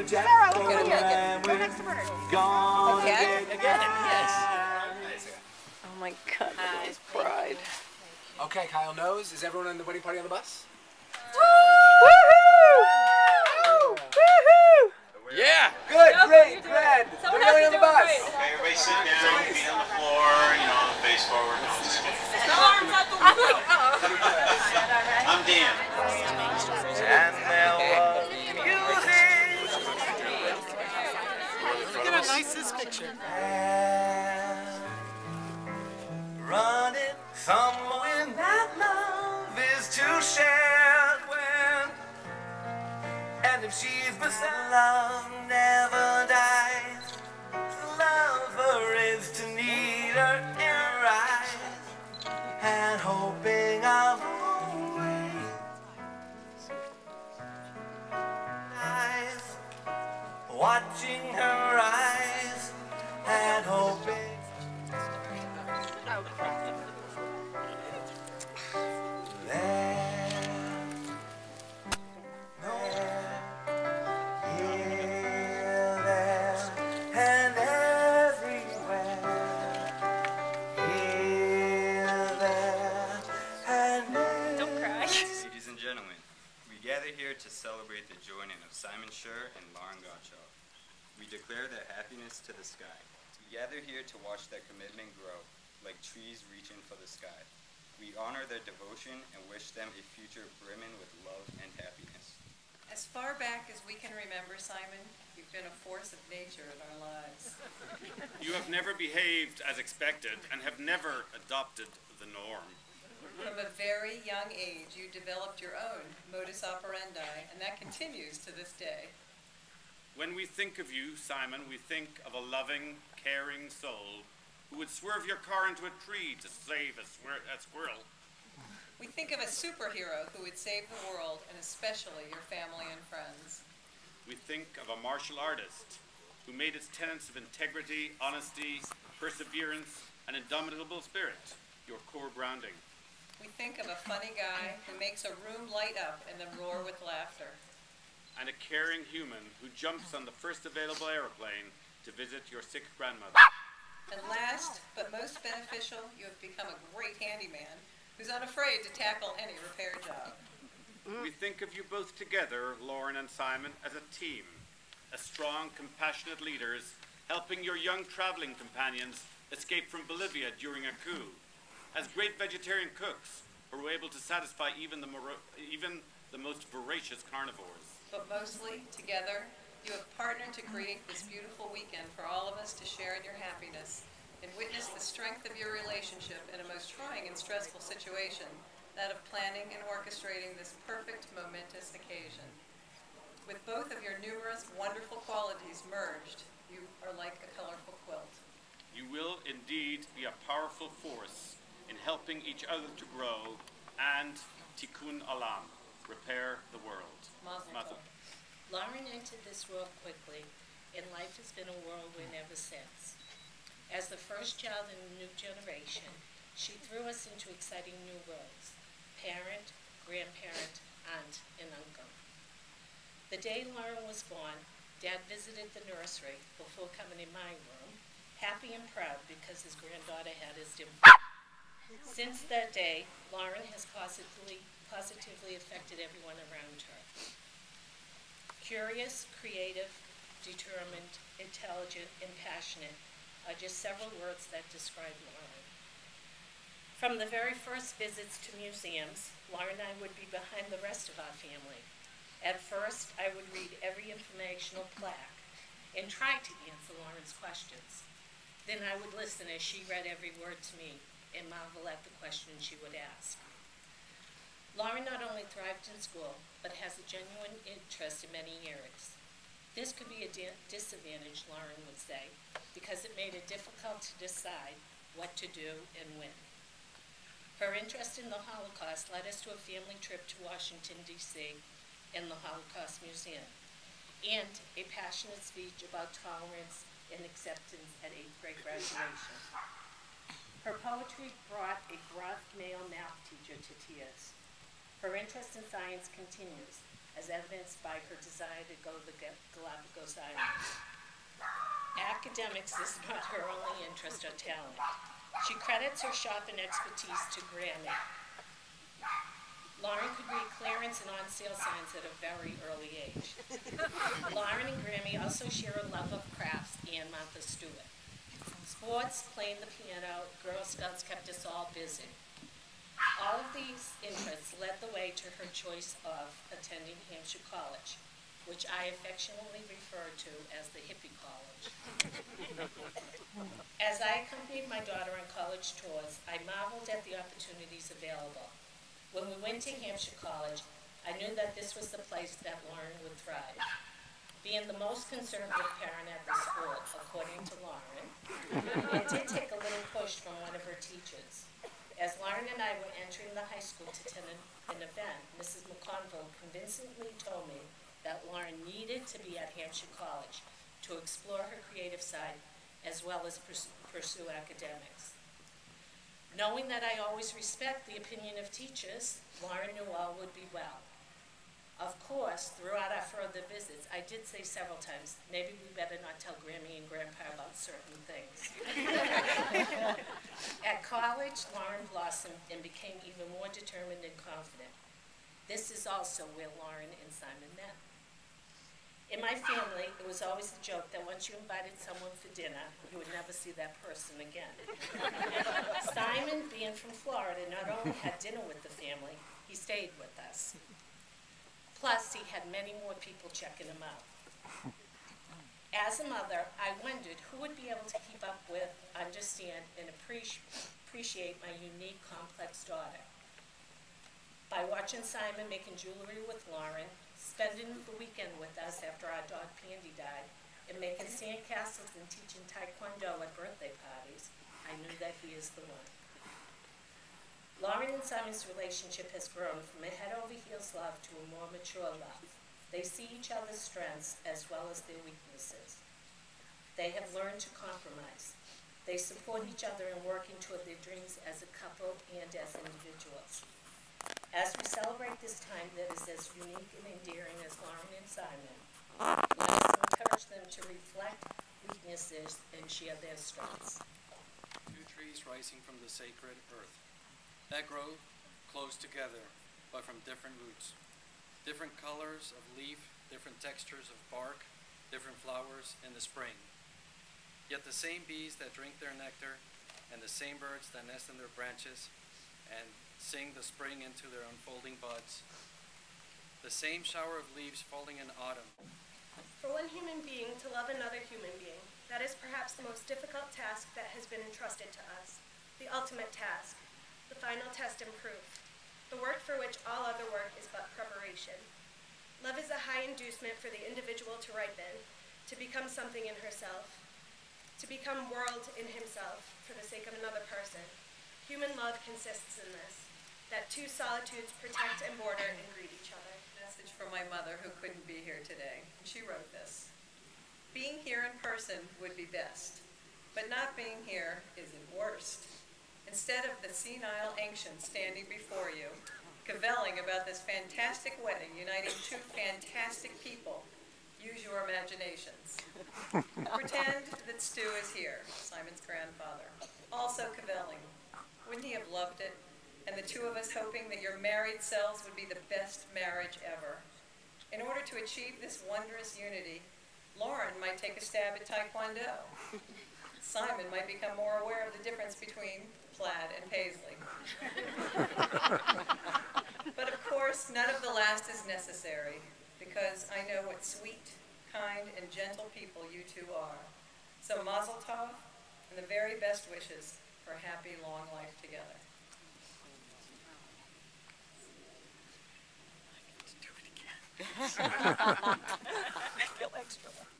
jet. Go next to Bernard. Again? Again, yes. Oh my God, Nice pride. Okay, Kyle knows. Is everyone in the wedding party on the bus? Woohoo! Woohoo! Yeah. Good, great, glad. Someone They're going has on to the do it bus. right. Okay, everybody sit down, feet on the floor, face forward. No, just kidding. I'm like, I'm Dan. And there was music. Look at how nice this picture. Running somewhere that love is to share when. And if she's beside, love never dies. To love her is to need her in her eyes. And hoping I've always eyes. Watching her eyes and hoping. Ladies and gentlemen, we gather here to celebrate the joining of Simon Schur and Lauren Gottschalk. We declare their happiness to the sky. We gather here to watch their commitment grow, like trees reaching for the sky. We honor their devotion and wish them a future brimming with love and happiness. As far back as we can remember, Simon, you've been a force of nature in our lives. You have never behaved as expected and have never adopted the norm. From a very young age, you developed your own modus operandi, and that continues to this day. When we think of you, Simon, we think of a loving, caring soul who would swerve your car into a tree to save a squirrel. We think of a superhero who would save the world, and especially your family and friends. We think of a martial artist who made its tenets of integrity, honesty, perseverance, and indomitable spirit your core grounding. We think of a funny guy who makes a room light up and then roar with laughter. And a caring human who jumps on the first available aeroplane to visit your sick grandmother. And last, but most beneficial, you have become a great handyman who's unafraid to tackle any repair job. We think of you both together, Lauren and Simon, as a team, as strong, compassionate leaders, helping your young traveling companions escape from Bolivia during a coup, as great vegetarian cooks who were able to satisfy even the most voracious carnivores. But mostly, together, you have partnered to create this beautiful weekend for all of us to share in your happiness and witness the strength of your relationship in a most trying and stressful situation, that of planning and orchestrating this perfect, momentous occasion. With both of your numerous wonderful qualities merged, you are like a colorful quilt. You will indeed be a powerful force in helping each other to grow and tikkun olam, repair the world. Mazel. Lauren entered this world quickly, and life has been a whirlwind ever since. As the first child in a new generation, she threw us into exciting new roles: parent, grandparent, aunt, and uncle. The day Lauren was born, Dad visited the nursery before coming in my room, happy and proud because his granddaughter had his dimple. Since that day, Lauren has positively affected everyone around her. Curious, creative, determined, intelligent, and passionate are just several words that describe Lauren. From the very first visits to museums, Lauren and I would be behind the rest of our family. At first, I would read every informational plaque and try to answer Lauren's questions. Then I would listen as she read every word to me and marvel at the questions she would ask. Lauren not only thrived in school, but has a genuine interest in many areas. This could be a disadvantage, Lauren would say, because it made it difficult to decide what to do and when. Her interest in the Holocaust led us to a family trip to Washington, D.C. and the Holocaust Museum, and a passionate speech about tolerance and acceptance at 8th grade graduation. Her poetry brought a gruff male math teacher to tears. Her interest in science continues, as evidenced by her desire to go to the Galapagos Islands. Academics is not her only interest or talent. She credits her sharpened expertise to Grammy. Lauren could read clearance and on-sale signs at a very early age. Lauren and Grammy also share a love of crafts and Martha Stewart. Sports, playing the piano, Girl Scouts kept us all busy. All of these interests led the way to her choice of attending Hampshire College, which I affectionately refer to as the hippie college. As I accompanied my daughter on college tours, I marveled at the opportunities available. When we went to Hampshire College, I knew that this was the place that Lauren would thrive. Being the most conservative parent at the school, according to Lauren, it did take a little push from one of her teachers. As Lauren and I were entering the high school to attend an event, Mrs. McConville convincingly told me that Lauren needed to be at Hampshire College to explore her creative side as well as pursue academics. Knowing that I always respect the opinion of teachers, Lauren knew all would be well. Of course, throughout our further visits, I did say several times, maybe we better not tell Grammy and Grandpa about certain things. At college, Lauren blossomed and became even more determined and confident. This is also where Lauren and Simon met. In my family, it was always a joke that once you invited someone for dinner, you would never see that person again. Simon, being from Florida, not only had dinner with the family, he stayed with us. Plus, he had many more people checking him out. As a mother, I wondered who would be able to keep up with, understand, and appreciate my unique, complex daughter. By watching Simon making jewelry with Lauren, spending the weekend with us after our dog Pandy died, and making sandcastles and teaching Taekwondo at birthday parties, I knew that he is the one. Lauren and Simon's relationship has grown from a head-over-heels love to a more mature love. They see each other's strengths as well as their weaknesses. They have learned to compromise. They support each other in working toward their dreams as a couple and as individuals. As we celebrate this time that is as unique and endearing as Lauren and Simon, let us encourage them to reflect weaknesses and share their strengths. Two trees rising from the sacred earth that grow close together, but from different roots. Different colors of leaf, different textures of bark, different flowers in the spring. Yet the same bees that drink their nectar, and the same birds that nest in their branches, and sing the spring into their unfolding buds. The same shower of leaves falling in autumn. For one human being to love another human being, that is perhaps the most difficult task that has been entrusted to us. The ultimate task, the final test and proof. The work for which all other work is but preparation. Love is a high inducement for the individual to ripen, to become something in herself, to become world in himself for the sake of another person. Human love consists in this, that two solitudes protect and border and greet each other. Message from my mother who couldn't be here today. She wrote this. Being here in person would be best, but not being here isn't worst. Instead of the senile ancient standing before you, cavelling about this fantastic wedding uniting two fantastic people, use your imaginations. Pretend that Stu is here, Simon's grandfather, also cavelling. Wouldn't he have loved it? And the two of us hoping that your married selves would be the best marriage ever. In order to achieve this wondrous unity, Lauren might take a stab at Taekwondo. Simon might become more aware of the difference between plaid and paisley. But of course, none of the last is necessary, because I know what sweet, kind, and gentle people you two are. So mazel tov, and the very best wishes for a happy, long life together. I get to do it again.